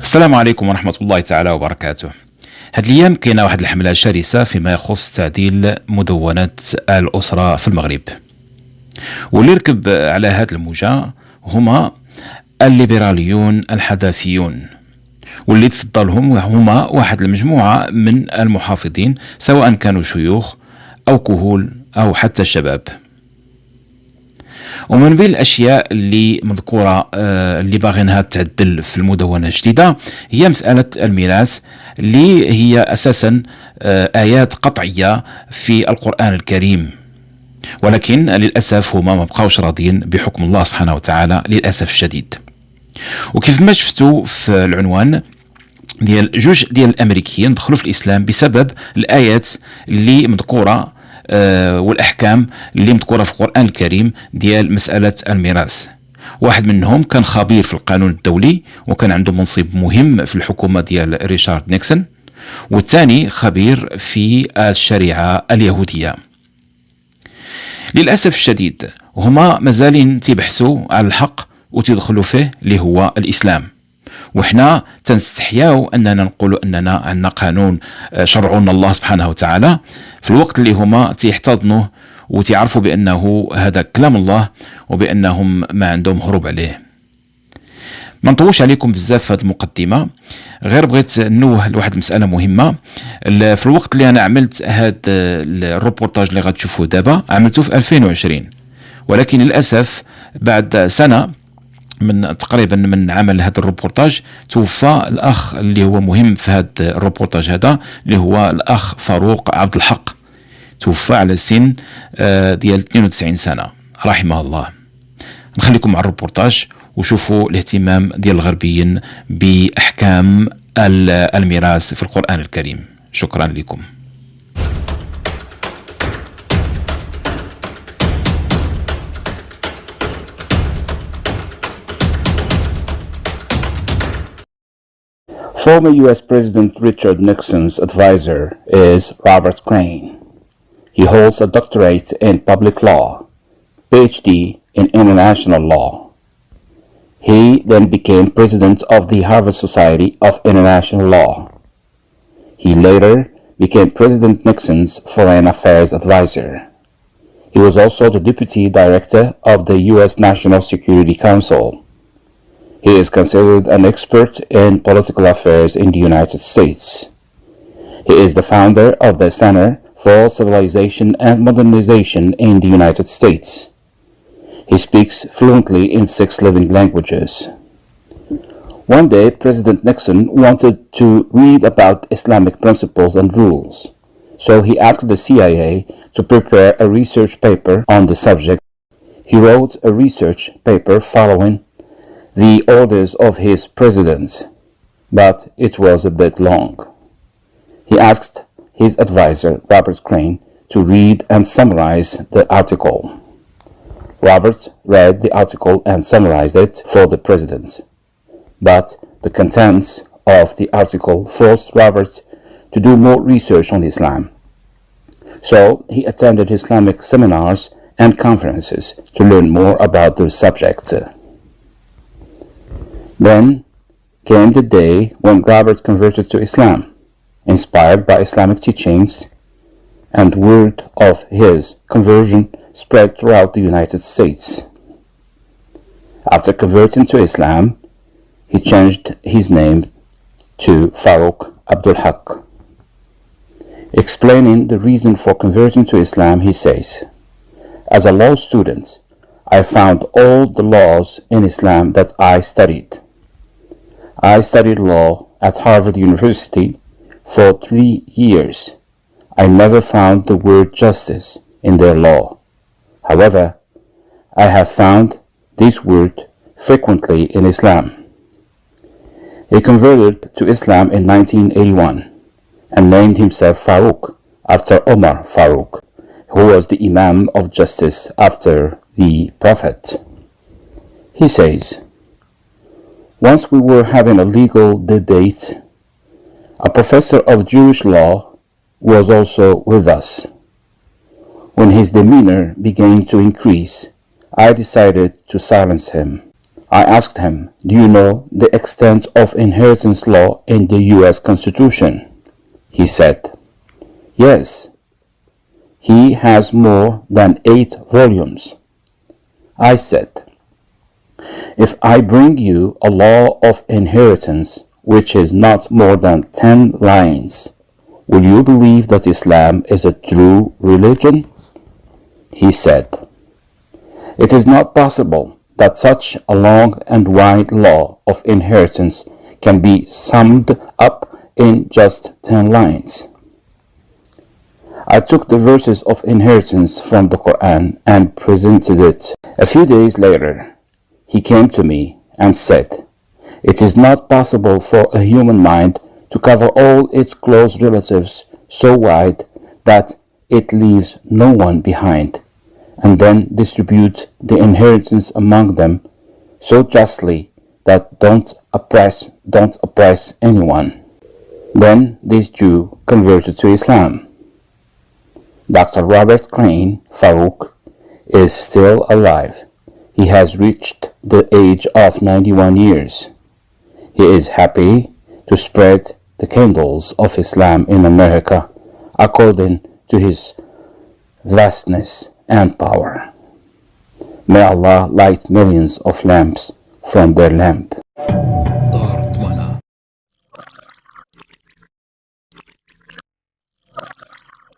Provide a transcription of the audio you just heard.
السلام عليكم ورحمة الله تعالى وبركاته. هاد الأيام كاينة واحد الحملة شرسة فيما يخص تعديل مدونة الأسرة في المغرب، واللي ركب على هاد الموجة هما الليبراليون الحداثيون، واللي تصدى لهم هما واحد المجموعة من المحافظين سواء كانوا شيوخ أو كهول أو حتى شباب. ومن بين الأشياء اللي مذكورة اللي باغينها تعدل في المدونة الجديدة هي مسألة الميراث، اللي هي أساسا آيات قطعية في القرآن الكريم، ولكن للأسف هما ما بقاوش راضيين بحكم الله سبحانه وتعالى للأسف الشديد. وكيف ما شفتوا في العنوان ديال جوج ديال الأمريكيين دخلوا في الإسلام بسبب الآيات اللي مذكورة والأحكام اللي مذكورة في القرآن الكريم ديال مسألة الميراث. واحد منهم كان خبير في القانون الدولي وكان عنده منصب مهم في الحكومة ديال ريشارد نيكسون، والثاني خبير في الشريعة اليهودية. للأسف الشديد هما مازالين تيبحثوا على الحق وتدخلوا فيه اللي هو الإسلام، وحنا تنستحياو أننا نقولوا أننا عندنا قانون شرعنا الله سبحانه وتعالى، في الوقت اللي هما تيحتضنوه وتيعرفوا بأنه هذا كلام الله وبأنهم ما عندهم هروب عليه. ما نطولش عليكم بزاف في هذه المقدمة، غير بغيت نوه لواحد مسألة مهمة. في الوقت اللي أنا عملت هذا الروبورتاج اللي غتشوفوه دابا عملته في 2020، ولكن للأسف بعد سنة من تقريبا من عمل هذا الروبورتاج توفى الأخ اللي هو مهم في هذا الروبورتاج هذا، اللي هو الأخ فاروق عبد الحق، توفى على سن ديال 92 سنة رحمه الله. نخليكم مع الروبورتاج وشوفوا الاهتمام ديال الغربيين بأحكام الميراث في القرآن الكريم. شكرا لكم. Former U.S. President Richard Nixon's advisor is Robert Crane. He holds a doctorate in public law, PhD in international law. He then became president of the Harvard Society of International Law. He later became President Nixon's foreign affairs advisor. He was also the deputy director of the U.S. National Security Council. He is considered an expert in political affairs in the United States. He is the founder of the Center for Civilization and Modernization in the United States. He speaks fluently in 6 living languages. One day, President Nixon wanted to read about Islamic principles and rules, so he asked the CIA to prepare a research paper on the subject. He wrote a research paper following the orders of his president, but it was a bit long. He asked his advisor, Robert Crane, to read and summarize the article. Robert read the article and summarized it for the president, but the contents of the article forced Robert to do more research on Islam. So he attended Islamic seminars and conferences to learn more about the subject. Then came the day when Robert converted to Islam, inspired by Islamic teachings, and word of his conversion spread throughout the United States. After converting to Islam, he changed his name to Farouk Abdul Haq. Explaining the reason for converting to Islam, he says, "As a law student, I found all the laws in Islam that I studied. I studied law at Harvard University for 3 years. I never found the word justice in their law. However, I have found this word frequently in Islam." He converted to Islam in 1981 and named himself Farouk after Omar Farouk, who was the Imam of Justice after the Prophet. He says, "Once we were having a legal debate. A professor of Jewish law was also with us. When his demeanor began to increase, I decided to silence him. I asked him, "Do you know the extent of inheritance law in the US Constitution?" He said, "Yes. He has more than 8 volumes." I said, "If I bring you a law of inheritance which is not more than 10 lines, will you believe that Islam is a true religion?" He said, "It is not possible that such a long and wide law of inheritance can be summed up in just 10 lines." I took the verses of inheritance from the Quran and presented it. A few days later, he came to me and said, "It is not possible for a human mind to cover all its close relatives so wide that it leaves no one behind, and then distribute the inheritance among them so justly that don't oppress anyone." Then this Jew converted to Islam. Dr. Robert Crane Farouk is still alive. He has reached the age of 91 years. He is happy to spread the candles of Islam in America according to his vastness and power. May Allah light millions of lamps from their lamp. The